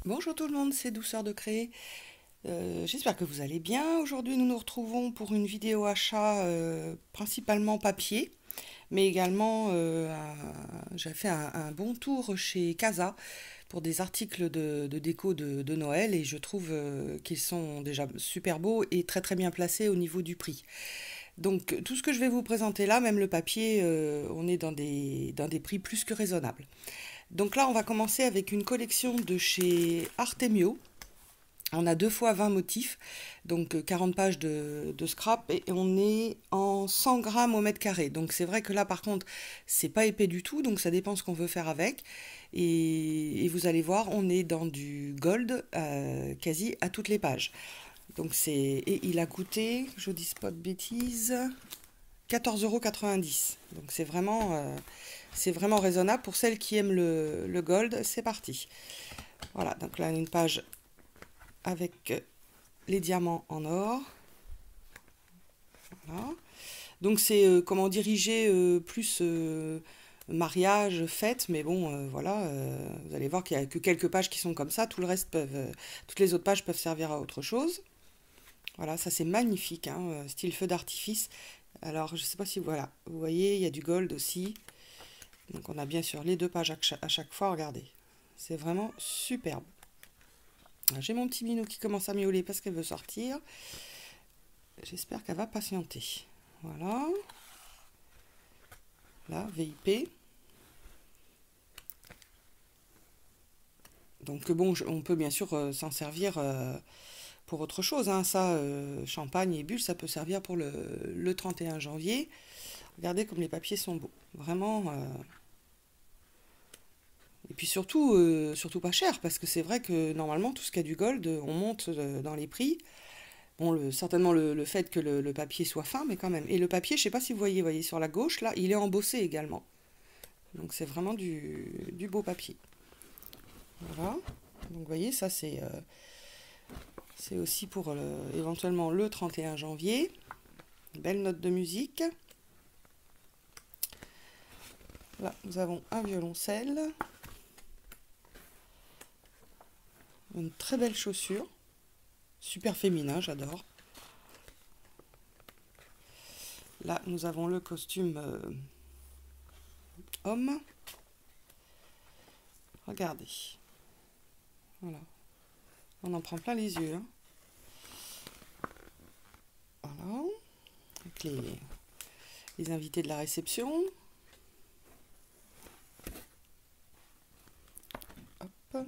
Bonjour tout le monde, c'est Douceur de Créer. J'espère que vous allez bien. Aujourd'hui, nous nous retrouvons pour une vidéo achat principalement papier, mais également j'ai fait un bon tour chez Casa pour des articles de déco de Noël et je trouve qu'ils sont déjà super beaux et très très bien placés au niveau du prix. Donc tout ce que je vais vous présenter là, même le papier, on est dans des prix plus que raisonnables. Donc là, on va commencer avec une collection de chez Artemio. On a 2 fois 20 motifs, donc 40 pages de scrap, et on est en 100 grammes au mètre carré. Donc c'est vrai que là, par contre, c'est pas épais du tout, donc ça dépend ce qu'on veut faire avec. Et vous allez voir, on est dans du gold quasi à toutes les pages. Donc et il a coûté, je dis pas de bêtises, 14,90 €. Donc c'est vraiment raisonnable pour celles qui aiment le gold. C'est parti. Voilà, donc là une page avec les diamants en or. Voilà. Donc c'est comment diriger plus mariage, fête, mais bon, voilà, vous allez voir qu'il n'y a que quelques pages qui sont comme ça, tout le reste toutes les autres pages peuvent servir à autre chose. Voilà, ça c'est magnifique, hein, style feu d'artifice. Alors je sais pas si voilà, vous voyez, il y a du gold aussi. Donc on a bien sûr les 2 pages à chaque fois, regardez. C'est vraiment superbe. J'ai mon petit minou qui commence à miauler parce qu'elle veut sortir. J'espère qu'elle va patienter. Voilà. Là, VIP. Donc bon, on peut bien sûr s'en servir pour autre chose, hein. Ça, champagne et bulles, ça peut servir pour le 31 janvier. Regardez comme les papiers sont beaux. Vraiment. Et puis surtout, surtout pas cher, parce que c'est vrai que normalement, tout ce qui a du gold, on monte dans les prix. Bon, certainement le fait que le papier soit fin, mais quand même. Et le papier, je sais pas si vous voyez sur la gauche, là, il est embossé également. Donc c'est vraiment du beau papier. Voilà. Donc vous voyez, ça c'est aussi pour éventuellement le 31 janvier. Belle note de musique. Là, nous avons un violoncelle. Une très belle chaussure. Super féminin, j'adore. Là, nous avons le costume homme. Regardez. Voilà. On en prend plein les yeux, hein. Voilà. Avec les invités de la réception. Hop.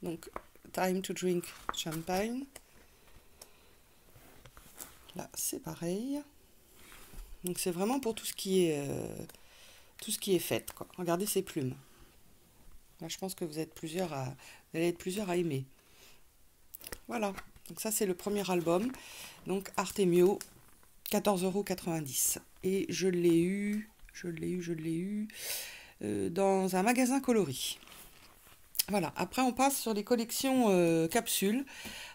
Donc, time to drink champagne. Là, c'est pareil. Donc, c'est vraiment pour tout ce qui est fête, quoi. Regardez ces plumes. Là, je pense que vous allez être plusieurs à aimer. Voilà. Donc, ça, c'est le premier album. Donc, Artemio, 14,90 €. Et je l'ai eu dans un magasin coloris. Voilà, après on passe sur les collections capsules.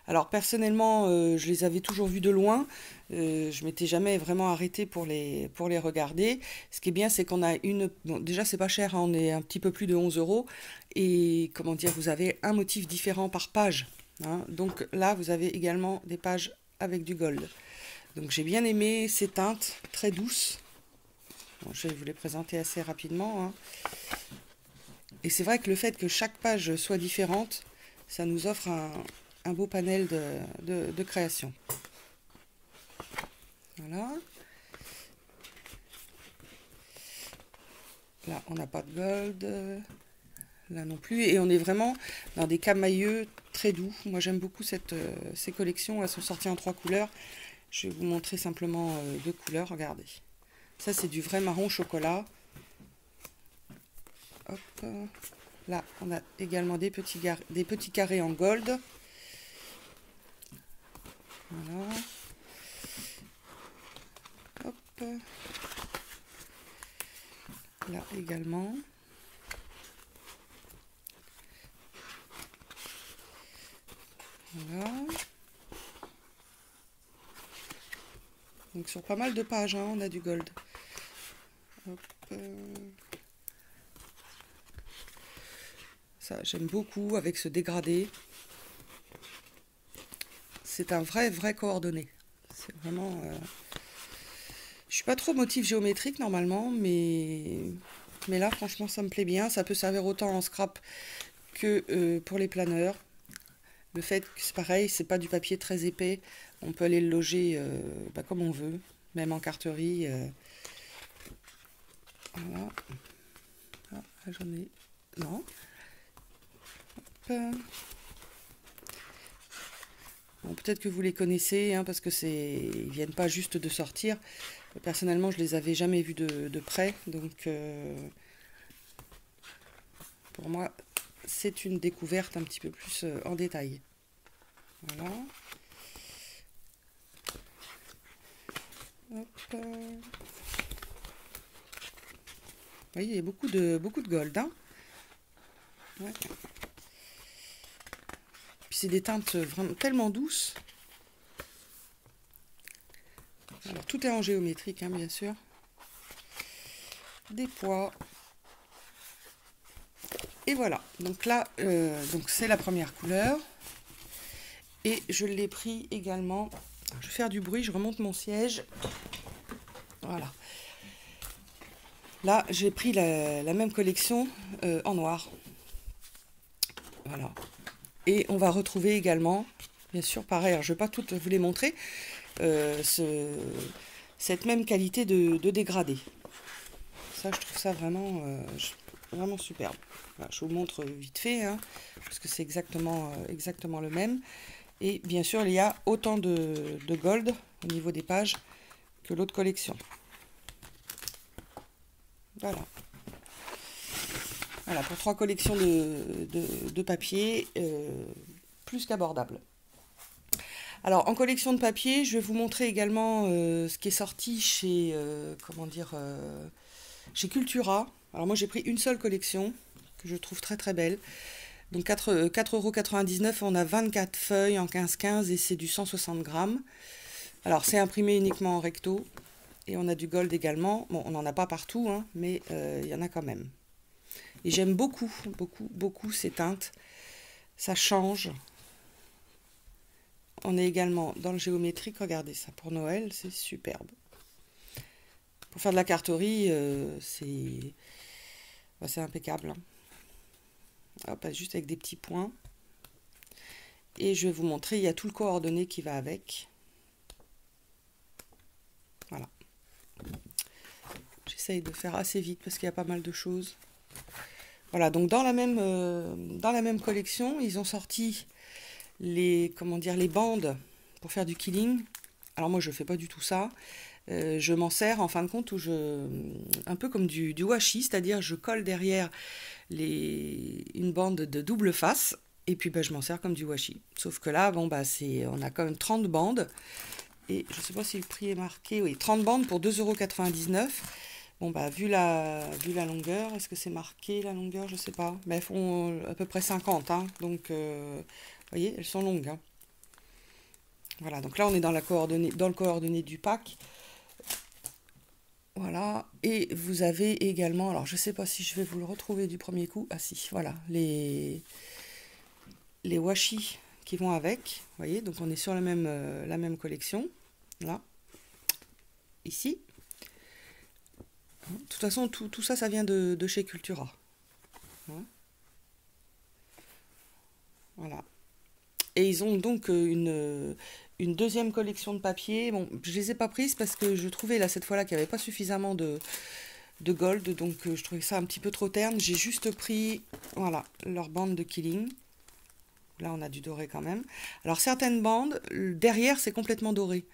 Alors personnellement, je les avais toujours vues de loin. Je m'étais jamais vraiment arrêtée pour les regarder. Ce qui est bien, c'est qu'on a une... Bon, déjà, c'est pas cher, hein, on est un petit peu plus de 11 €. Et comment dire, vous avez un motif différent par page, hein. Donc là, vous avez également des pages avec du gold. Donc j'ai bien aimé ces teintes très douces. Bon, je vais vous les présenter assez rapidement, hein. Et c'est vrai que le fait que chaque page soit différente, ça nous offre un beau panel de création. Voilà. Là, on n'a pas de gold. Là non plus. Et on est vraiment dans des camailleux très doux. Moi, j'aime beaucoup ces collections. Elles sont sorties en 3 couleurs. Je vais vous montrer simplement 2 couleurs. Regardez. Ça, c'est du vrai marron chocolat. Hop. Là, on a également des petits carrés en gold. Voilà. Hop. Là également. Voilà. Donc sur pas mal de pages, hein, on a du gold. Hop. Ça, j'aime beaucoup avec ce dégradé. C'est un vrai coordonné. C'est vraiment... Je suis pas trop motif géométrique normalement, mais là, franchement, ça me plaît bien. Ça peut servir autant en scrap que pour les planeurs. Le fait que c'est pareil, c'est pas du papier très épais. On peut aller le loger comme on veut, même en carterie. Voilà. Ah, j'en ai... Non. Hop. Bon, peut-être que vous les connaissez, hein, parce que ils viennent pas juste de sortir. Personnellement, je les avais jamais vus de près, donc pour moi, c'est une découverte un petit peu plus en détail. Voilà. Hop. Vous voyez, il y a beaucoup de gold, hein. Ouais. Puis c'est des teintes vraiment tellement douces. Alors tout est en géométrique, hein, bien sûr. Des poids. Et voilà. Donc là, donc c'est la première couleur. Et je l'ai pris également. Je vais faire du bruit, je remonte mon siège. Voilà. Là, j'ai pris la même collection en noir. Voilà. Et on va retrouver également, bien sûr, pareil, alors je ne vais pas toutes vous les montrer, cette même qualité de dégradé. Ça, je trouve ça vraiment superbe. Voilà, je vous montre vite fait, hein, parce que c'est exactement le même. Et bien sûr, il y a autant de gold au niveau des pages que l'autre collection. Voilà. Voilà, pour 3 collections de papier, plus qu'abordable. Alors, en collection de papier, je vais vous montrer également ce qui est sorti chez, chez Cultura. Alors moi, j'ai pris une seule collection, que je trouve très belle. Donc 4,99 €, on a 24 feuilles en 15-15 et c'est du 160 grammes. Alors, c'est imprimé uniquement en recto. Et on a du gold également. Bon, on n'en a pas partout, hein, mais il y en a quand même. Et j'aime beaucoup ces teintes. Ça change. On est également dans le géométrique. Regardez ça, pour Noël, c'est superbe. Pour faire de la carterie, c'est impeccable. Hein. Hop, juste avec des petits points. Et je vais vous montrer, il y a tout le coordonné qui va avec. Voilà. J'essaye de faire assez vite parce qu'il y a pas mal de choses. Voilà, donc dans la même collection, ils ont sorti les bandes pour faire du quilling. Alors moi, je ne fais pas du tout ça. Je m'en sers en fin de compte un peu comme du washi, c'est-à-dire je colle derrière une bande de double face et puis je m'en sers comme du washi. Sauf que là, on a quand même 30 bandes et je ne sais pas si le prix est marqué. Oui, 30 bandes pour 2,99 €. Bon, vu la longueur, est-ce que c'est marqué la longueur? Je sais pas. Mais elles font à peu près 50, hein, donc vous voyez, elles sont longues. Hein. Voilà, donc là on est dans le coordonné du pack. Voilà, et vous avez également, alors je sais pas si je vais vous le retrouver du premier coup. Ah si, voilà, les washi qui vont avec. Vous voyez, donc on est sur la même collection. Là, ici. De toute façon, tout ça, ça vient de chez Cultura. Hein. Voilà. Et ils ont donc une deuxième collection de papier. Bon, je les ai pas prises parce que je trouvais là cette fois-là qu'il n'y avait pas suffisamment de gold. Donc je trouvais ça un petit peu trop terne. J'ai juste pris, voilà, leur bande de Killing. Là, on a du doré quand même. Alors certaines bandes, derrière, c'est complètement doré.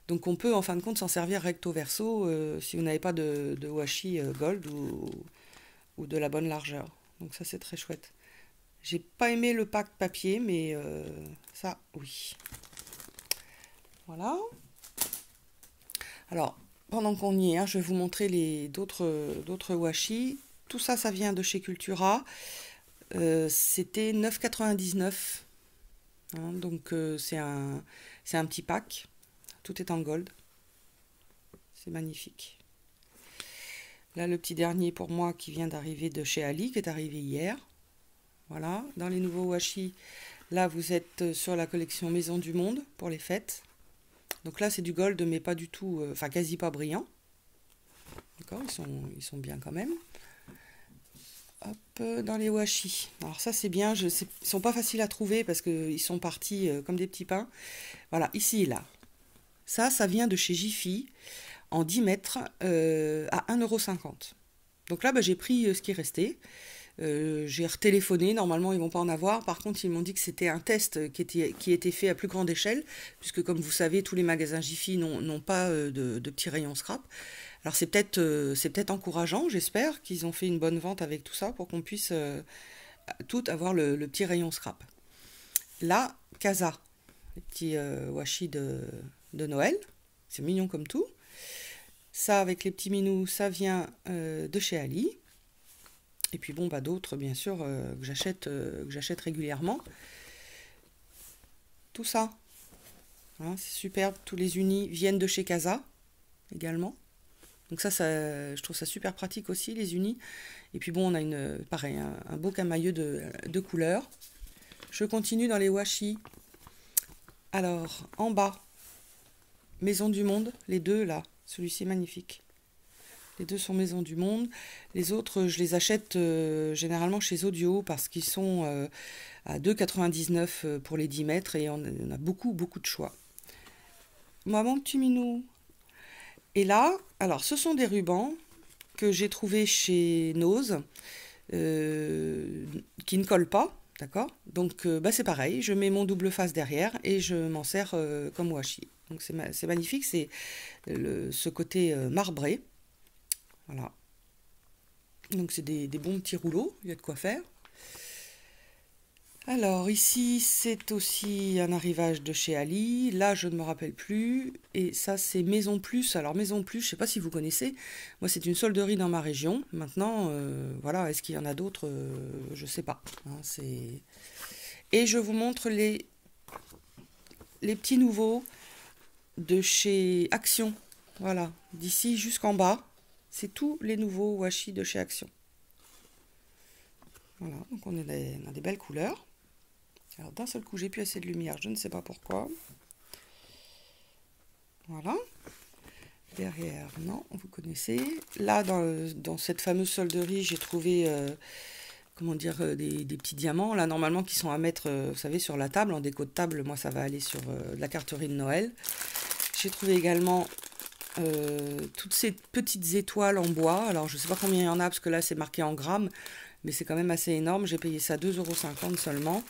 Donc on peut en fin de compte s'en servir recto verso si vous n'avez pas de washi gold ou de la bonne largeur. Donc ça c'est très chouette. J'ai pas aimé le pack papier, mais ça oui. Voilà. Alors pendant qu'on y est, hein, je vais vous montrer d'autres washi. Tout ça, ça vient de chez Cultura. C'était 9,99 €. Hein, donc c'est un petit pack. Tout est en gold. C'est magnifique. Là, le petit dernier pour moi qui vient d'arriver de chez Ali, qui est arrivé hier. Voilà, dans les nouveaux washi, là vous êtes sur la collection Maison du Monde pour les fêtes. Donc là c'est du gold mais pas du tout, enfin quasi pas brillant. D'accord, ils sont bien quand même. Hop, dans les washi. Alors ça c'est bien, ils sont pas faciles à trouver parce qu'ils sont partis comme des petits pains. Voilà, ici et là. Ça vient de chez Jiffy en 10 mètres à 1,50 €. Donc là, bah, j'ai pris ce qui restait. J'ai retéléphoné, normalement ils vont pas en avoir. Par contre, ils m'ont dit que c'était un test qui était fait à plus grande échelle, puisque comme vous savez, tous les magasins Jiffy n'ont pas de petits rayons scrap. Alors c'est peut-être encourageant, j'espère qu'ils ont fait une bonne vente avec tout ça pour qu'on puisse tout avoir le petit rayon scrap. Là, Casa, les petits washi de Noël, c'est mignon comme tout. Ça, avec les petits minous, ça vient de chez Ali. Et puis bon, bah, d'autres, bien sûr, que j'achète régulièrement. Tout ça, hein, c'est superbe. Tous les unis viennent de chez Casa, également. Donc ça, je trouve ça super pratique aussi, les unis. Et puis bon, on a pareil, un beau camailleux de couleurs. Je continue dans les washi. Alors, en bas, Maison du Monde, les deux là. Celui-ci est magnifique. Les deux sont Maison du Monde. Les autres, je les achète généralement chez Audio parce qu'ils sont à 2,99 € pour les 10 mètres et on a beaucoup, beaucoup de choix. Moi, mon petit minou. Et là, alors, ce sont des rubans que j'ai trouvés chez Nose qui ne collent pas. D'accord. Donc, bah, c'est pareil. Je mets mon double face derrière et je m'en sers comme washi. Donc, c'est magnifique. C'est ce côté marbré. Voilà. Donc c'est des bons petits rouleaux, il y a de quoi faire. Alors ici c'est aussi un arrivage de chez Ali, là je ne me rappelle plus, et ça c'est Maison Plus. Alors Maison Plus, je ne sais pas si vous connaissez, moi c'est une solderie dans ma région, maintenant voilà, est-ce qu'il y en a d'autres, je ne sais pas. Hein, et je vous montre les petits nouveaux de chez Action, voilà, d'ici jusqu'en bas. C'est tous les nouveaux washi de chez Action. Voilà, donc on a des belles couleurs. Alors d'un seul coup, j'ai plus assez de lumière, je ne sais pas pourquoi. Voilà. Derrière, non, vous connaissez. Là, dans cette fameuse solderie, j'ai trouvé, comment dire, des petits diamants. Là, normalement, qui sont à mettre, vous savez, sur la table, en déco de table. Moi, ça va aller sur la carterie de Noël. J'ai trouvé également toutes ces petites étoiles en bois. Alors je ne sais pas combien il y en a parce que là c'est marqué en grammes, mais c'est quand même assez énorme. J'ai payé ça 2,50 € seulement.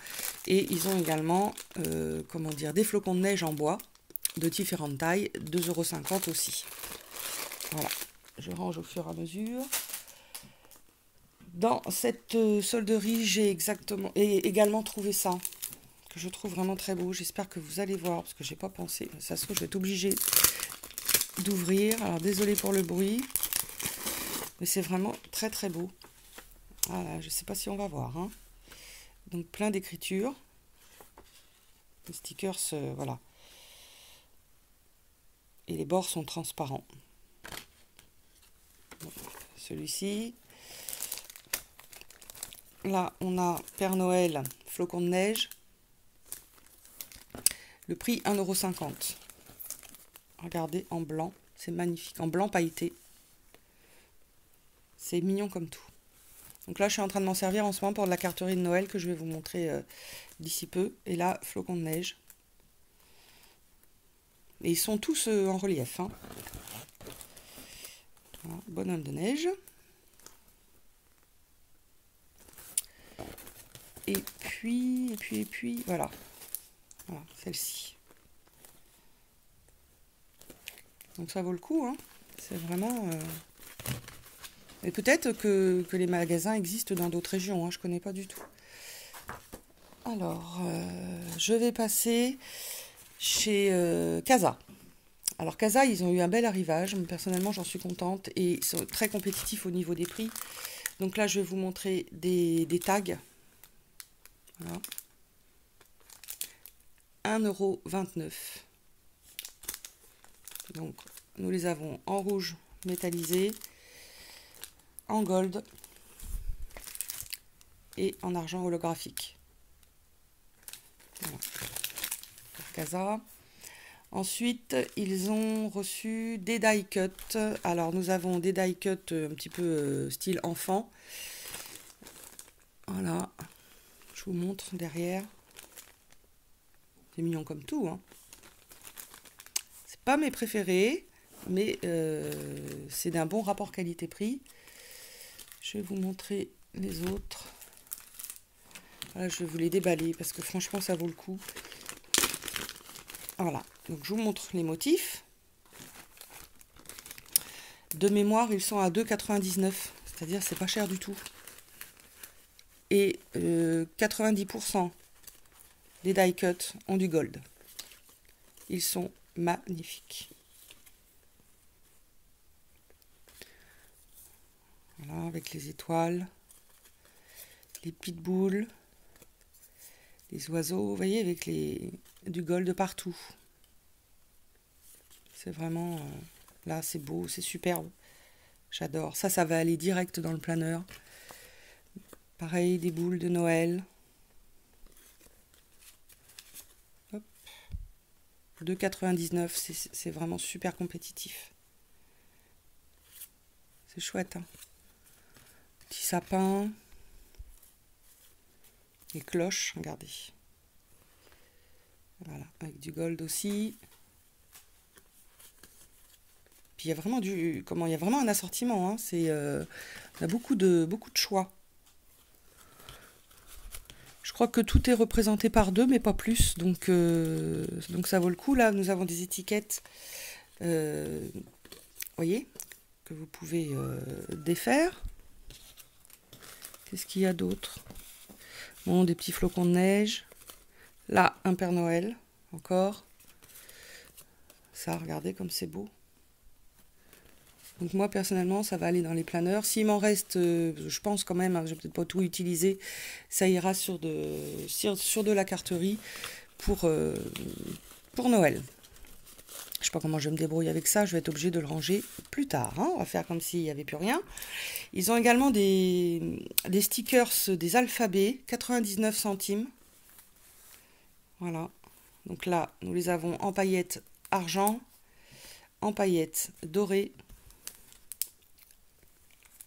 Et ils ont également comment dire, des flocons de neige en bois de différentes tailles, 2,50 € aussi. Voilà, je range au fur et à mesure. Dans cette solderie, j'ai également trouvé ça, que je trouve vraiment très beau. J'espère que vous allez voir, parce que j'ai pas pensé. Ça se trouve, je vais être obligée d'ouvrir. Alors désolé pour le bruit, mais c'est vraiment très très beau. Voilà, je sais pas si on va voir. Hein. Donc plein d'écritures. Les stickers, voilà. Et les bords sont transparents. Celui-ci. Là, on a Père Noël, flocon de neige. Le prix 1,50 €. Regardez, en blanc, c'est magnifique. En blanc pailleté. C'est mignon comme tout. Donc là, je suis en train de m'en servir en ce moment pour de la carterie de Noël que je vais vous montrer d'ici peu. Et là, flocon de neige. Et ils sont tous en relief. Hein. Voilà, bonhomme de neige. Et puis, voilà. Voilà, celle-ci. Donc ça vaut le coup, hein. C'est vraiment... Et peut-être que les magasins existent dans d'autres régions, hein. Je ne connais pas du tout. Alors, je vais passer chez Casa. Alors Casa, ils ont eu un bel arrivage. Personnellement, j'en suis contente. Et ils sont très compétitifs au niveau des prix. Donc là, je vais vous montrer des tags. Voilà. 1,29 €. Donc, nous les avons en rouge métallisé, en gold et en argent holographique. Voilà. Casa. Ensuite, ils ont reçu des die cut. Alors, nous avons des die cut un petit peu style enfant. Voilà. Je vous montre derrière. C'est mignon comme tout, hein. C'est pas mes préférés, mais c'est d'un bon rapport qualité-prix. Je vais vous montrer les autres. Voilà, je vais vous les déballer parce que franchement, ça vaut le coup. Voilà, donc je vous montre les motifs. De mémoire, ils sont à 2,99 €, c'est-à-dire c'est pas cher du tout. Et 90% des die cut ont du gold. Ils sont magnifiques. Voilà, avec les étoiles, les petites boules, les oiseaux, vous voyez, avec du gold partout. C'est vraiment... là, c'est beau, c'est superbe. J'adore. Ça va aller direct dans le planeur. Pareil, des boules de Noël. Hop. 2,99 €, c'est vraiment super compétitif. C'est chouette, hein. Petit sapin. Les cloches, regardez. Voilà, avec du gold aussi. Puis il y a vraiment il y a vraiment un assortiment, hein. On a beaucoup de choix. Je crois que tout est représenté par 2, mais pas plus. Donc ça vaut le coup. Là, nous avons des étiquettes, voyez, que vous pouvez défaire. Qu'est-ce qu'il y a d'autre? Bon, des petits flocons de neige. Là, un Père Noël, encore. Ça, regardez comme c'est beau. Donc moi, personnellement, ça va aller dans les planeurs. S'il m'en reste, je pense quand même, hein, je vais peut-être pas tout utiliser, ça ira sur de la carterie pour Noël. Je sais pas comment je me débrouille avec ça, je vais être obligée de le ranger plus tard, hein. On va faire comme s'il n'y avait plus rien. Ils ont également des stickers, des alphabets, 99 centimes. Voilà. Donc là, nous les avons en paillettes argent, en paillettes dorées.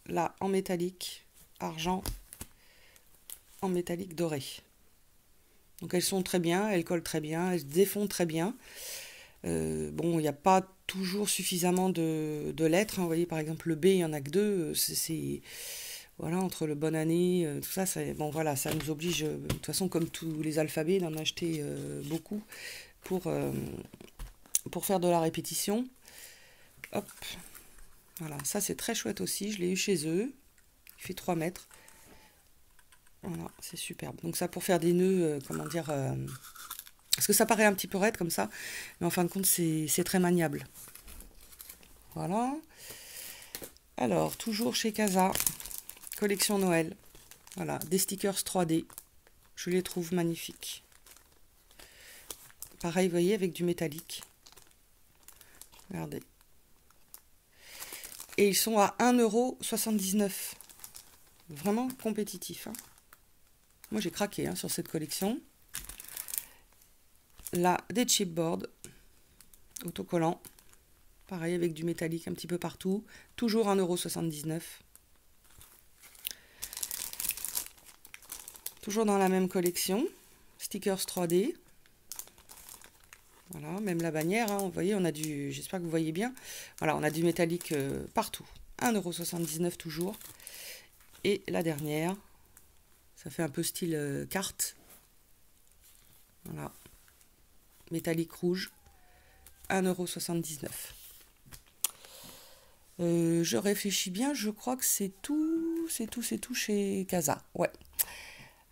Là, en métallique, argent, en métallique doré. Donc elles sont très bien, elles collent très bien, elles se défont très bien. Bon, il n'y a pas toujours suffisamment de lettres, hein. Vous voyez, par exemple, le B, il n'y en a que 2. Voilà, entre le bonne année, tout ça, bon, voilà, ça nous oblige, de toute façon, comme tous les alphabets, d'en acheter beaucoup pour faire de la répétition. Hop. Voilà, ça c'est très chouette aussi, je l'ai eu chez eux, il fait 3 mètres. Voilà, c'est superbe. Donc ça pour faire des nœuds, comment dire, parce que ça paraît un petit peu raide comme ça, mais en fin de compte c'est très maniable. Voilà. Alors, toujours chez Casa, collection Noël. Voilà, des stickers 3D, je les trouve magnifiques. Pareil, vous voyez, avec du métallique. Regardez. Et ils sont à 1,79 €. Vraiment compétitif, hein. Moi, j'ai craqué, hein, sur cette collection. Là, des chipboards autocollants. Pareil, avec du métallique un petit peu partout. Toujours 1,79 €. Toujours dans la même collection. Stickers 3D. Voilà, même la bannière, hein, vous voyez, on a j'espère que vous voyez bien. Voilà, on a du métallique partout. 1,79 € toujours. Et la dernière, ça fait un peu style carte. Voilà. Métallique rouge. 1,79 €. Je réfléchis bien, je crois que c'est tout chez Casa. Ouais.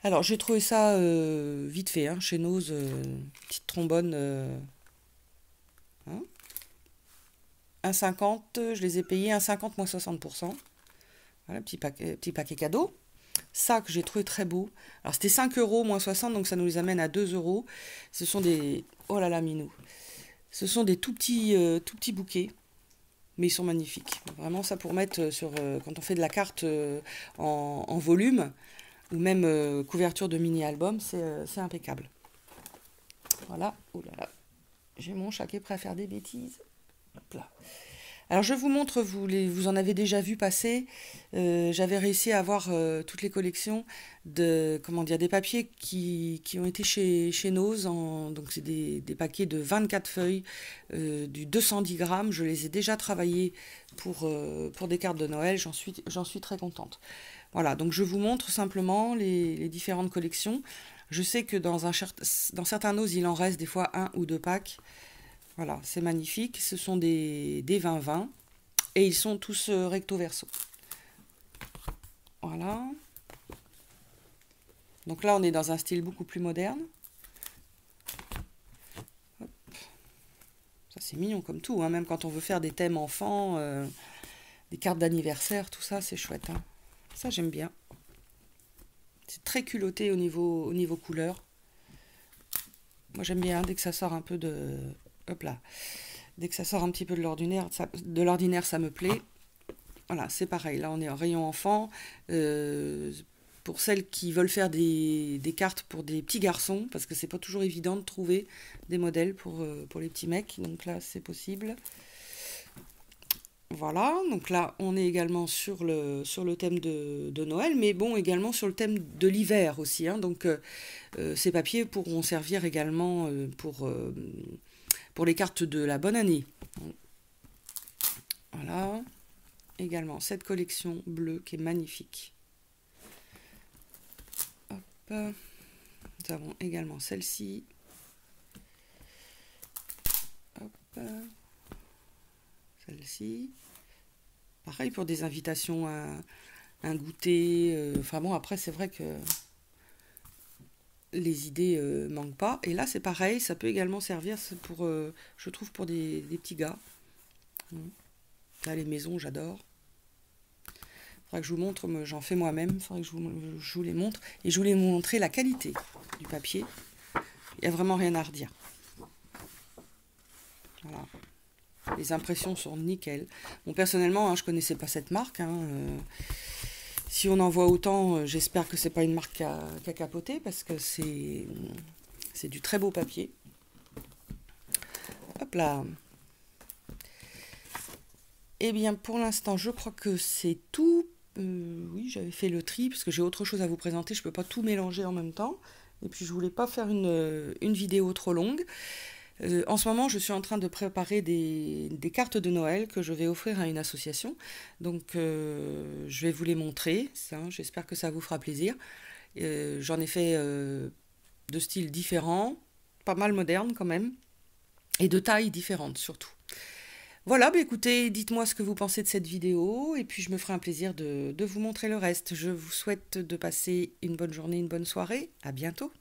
Alors, j'ai trouvé ça vite fait, hein, chez Nose, petite trombone. Hein, 1,50 €, je les ai payés 1,50 moins 60%. Voilà, petit paquet cadeau. Ça que j'ai trouvé très beau. Alors, c'était 5 € moins 60, donc ça nous les amène à 2 €. Ce sont des... Oh là là, minou. Ce sont des tout petits bouquets. Mais ils sont magnifiques. Vraiment, ça pour mettre sur... quand on fait de la carte en volume... ou même couverture de mini-album, c'est impeccable. Voilà, oh là là, j'ai mon chat qui est prêt à faire des bêtises. Hop là. Alors je vous montre, vous en avez déjà vu passer, j'avais réussi à avoir toutes les collections de, comment dire, des papiers qui ont été chez Nose, donc c'est des paquets de 24 feuilles, du 210 grammes, je les ai déjà travaillés pour des cartes de Noël, j'en suis très contente. Voilà, donc je vous montre simplement les différentes collections. Je sais que dans certains Nose, il en reste des fois un ou deux packs. Voilà, c'est magnifique. Ce sont des 20-20 et ils sont tous recto verso. Voilà. Donc là, on est dans un style beaucoup plus moderne. Hop. Ça, c'est mignon comme tout, hein. Même quand on veut faire des thèmes enfants, des cartes d'anniversaire, tout ça, c'est chouette, hein. Ça, j'aime bien. C'est très culotté au niveau couleur. Moi, j'aime bien dès que ça sort un peu de... Hop là. Dès que ça sort un petit peu de l'ordinaire, ça me plaît. Voilà, c'est pareil. Là, on est en rayon enfant. Pour celles qui veulent faire des cartes pour des petits garçons, parce que c'est pas toujours évident de trouver des modèles pour les petits mecs. Donc là, c'est possible. Voilà, donc là, on est également sur le thème de Noël, mais bon, également sur le thème de l'hiver aussi, hein. Donc, ces papiers pourront servir également pour les cartes de la bonne année. Voilà, également cette collection bleue qui est magnifique. Hop. Nous avons également celle-ci. Hop. Celle-ci. Pareil pour des invitations à un goûter. Enfin bon, après, c'est vrai que les idées manquent pas. Et là, c'est pareil, ça peut également servir pour, je trouve, pour des petits gars. Là, les maisons, j'adore. Il faudra que je vous montre, j'en fais moi-même. Il faudra que je vous les montre. Et je voulais vous montrer la qualité du papier. Il n'y a vraiment rien à redire. Voilà. Les impressions sont nickel. Bon, personnellement, hein, je ne connaissais pas cette marque. Hein, si on en voit autant, j'espère que c'est pas une marque qui a capoté, parce que c'est du très beau papier. Hop là. Eh bien, pour l'instant, je crois que c'est tout. Oui, j'avais fait le tri, parce que j'ai autre chose à vous présenter. Je ne peux pas tout mélanger en même temps. Et puis, je voulais pas faire une vidéo trop longue. En ce moment, je suis en train de préparer des cartes de Noël que je vais offrir à une association. Donc, je vais vous les montrer. J'espère que ça vous fera plaisir. J'en ai fait de styles différents, pas mal modernes quand même, et de tailles différentes surtout. Voilà, bah écoutez, dites-moi ce que vous pensez de cette vidéo, et puis je me ferai un plaisir de vous montrer le reste. Je vous souhaite de passer une bonne journée, une bonne soirée. À bientôt.